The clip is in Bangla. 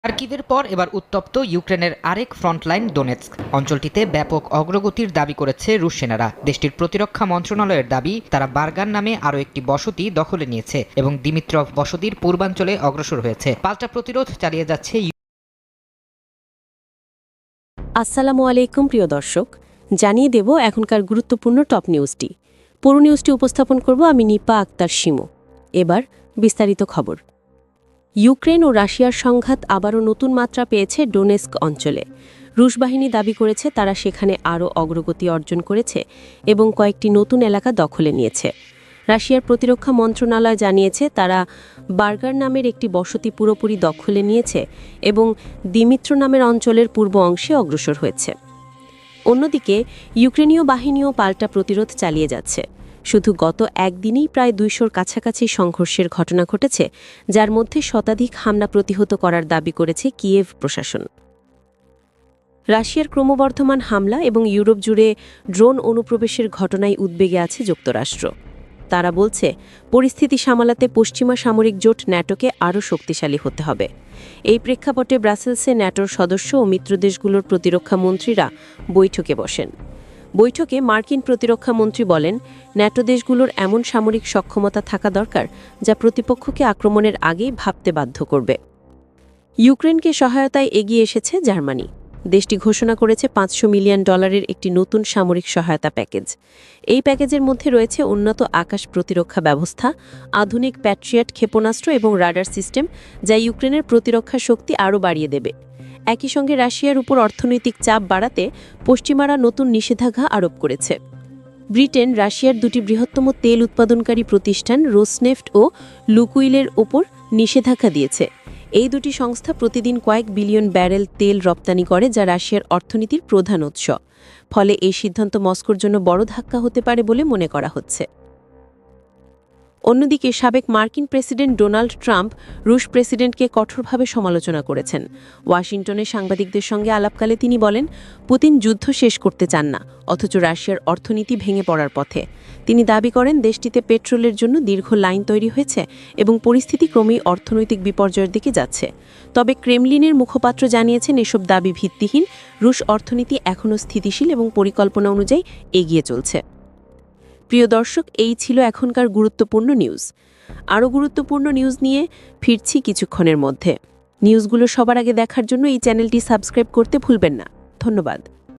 খার্কিভের পর এবার উত্তপ্ত ইউক্রেনের আরেক ফ্রন্টলাইন ডোনেৎস্ক অঞ্চলটিতে ব্যাপক অগ্রগতির দাবি করেছে রুশ সেনারা। দেশটির প্রতিরক্ষা মন্ত্রণালয়ের দাবি, তারা বার্গান নামে আরও একটি বসতি দখলে নিয়েছে এবং দিমিত্রভ বসতির পূর্বাঞ্চলে অগ্রসর হয়েছে। পাল্টা প্রতিরোধ চালিয়ে যাচ্ছে। আসসালামু আলাইকুম প্রিয় দর্শক, জানিয়ে দেব এখনকার গুরুত্বপূর্ণ টপ নিউজটি। পুরো নিউজটি উপস্থাপন করব আমি নিপা আক্তার শিমু। এবার বিস্তারিত খবর। ইউক্রেন ও রাশিয়ার সংঘাত আবারও নতুন মাত্রা পেয়েছে ডোনেস্ক অঞ্চলে। রুশ বাহিনী দাবি করেছে তারা সেখানে আরও অগ্রগতি অর্জন করেছে এবং কয়েকটি নতুন এলাকা দখলে নিয়েছে। রাশিয়ার প্রতিরক্ষা মন্ত্রণালয় জানিয়েছে তারা বার্গার নামের একটি বসতি পুরোপুরি দখলে নিয়েছে এবং দিমিত্র নামের অঞ্চলের পূর্ব অংশে অগ্রসর হয়েছে। অন্যদিকে ইউক্রেনীয় বাহিনীও পাল্টা প্রতিরোধ চালিয়ে যাচ্ছে। শুধু গত একদিনেই প্রায় ২০০-র কাছাকাছি সংঘর্ষের ঘটনা ঘটেছে, যার মধ্যে শতাধিক হামলা প্রতিহত করার দাবি করেছে কিয়েভ প্রশাসন। রাশিয়ার ক্রমবর্ধমান হামলা এবং ইউরোপ জুড়ে ড্রোন অনুপ্রবেশের ঘটনায় উদ্বেগে আছে যুক্তরাষ্ট্র। তারা বলছে পরিস্থিতি সামালাতে পশ্চিমা সামরিক জোট ন্যাটোকে আরও শক্তিশালী হতে হবে। এই প্রেক্ষাপটে ব্রাসেলসে ন্যাটোর সদস্য ও মিত্রদেশগুলোর প্রতিরক্ষা মন্ত্রীরা বৈঠকে বসেন। বৈঠকে মার্কিন প্রতিরক্ষা মন্ত্রী বলেন, ন্যাটো দেশগুলোর এমন সামরিক সক্ষমতা থাকা দরকার যা প্রতিপক্ষকে আক্রমণের আগেই ভাবতে বাধ্য করবে। ইউক্রেনকে সহায়তায় এগিয়ে এসেছে জার্মানি। দেশটি ঘোষণা করেছে $500 মিলিয়ন একটি নতুন সামরিক সহায়তা প্যাকেজ। এই প্যাকেজের মধ্যে রয়েছে উন্নত আকাশ প্রতিরক্ষা ব্যবস্থা, আধুনিক প্যাট্রিয়ট ক্ষেপণাস্ত্র এবং রাডার সিস্টেম, যা ইউক্রেনের প্রতিরক্ষা শক্তি আরও বাড়িয়ে দেবে। একই সঙ্গে রাশিয়ার উপর অর্থনৈতিক চাপ বাড়াতে পশ্চিমারা নতুন নিষেধাজ্ঞা আরোপ করেছে। ব্রিটেন রাশিয়ার দুটি বৃহত্তম তেল উৎপাদনকারী প্রতিষ্ঠান রোসনেফট ও লুকুইলের ওপর নিষেধাজ্ঞা দিয়েছে। এই দুটি সংস্থা প্রতিদিন কয়েক বিলিয়ন ব্যারেল তেল রপ্তানি করে, যা রাশিয়ার অর্থনীতির প্রধান উৎস। ফলে এই সিদ্ধান্ত মস্কোর জন্য বড় ধাক্কা হতে পারে বলে মনে করা হচ্ছে। অন্যদিকে সাবেক মার্কিন প্রেসিডেন্ট ডোনাল্ড ট্রাম্প রুশ প্রেসিডেন্টকে কঠোরভাবে সমালোচনা করেছেন। ওয়াশিংটনে সাংবাদিকদের সঙ্গে আলাপকালে তিনি বলেন, পুতিন যুদ্ধ শেষ করতে চান না, অথচ রাশিয়ার অর্থনীতি ভেঙে পড়ার পথে। তিনি দাবি করেন দেশটিতে পেট্রোলের জন্য দীর্ঘ লাইন তৈরি হয়েছে এবং পরিস্থিতি ক্রমেই অর্থনৈতিক বিপর্যয়ের দিকে যাচ্ছে। তবে ক্রেমলিনের মুখপাত্র জানিয়েছেন এসব দাবি ভিত্তিহীন। রুশ অর্থনীতি এখনও স্থিতিশীল এবং পরিকল্পনা অনুযায়ী এগিয়ে চলছে। প্রিয় দর্শক, এই ছিল এখনকার গুরুত্বপূর্ণ নিউজ। আরও গুরুত্বপূর্ণ নিউজ নিয়ে ফিরছি কিছুক্ষণের মধ্যে। নিউজগুলো সবার আগে দেখার জন্য এই চ্যানেলটি সাবস্ক্রাইব করতে ভুলবেন না। ধন্যবাদ।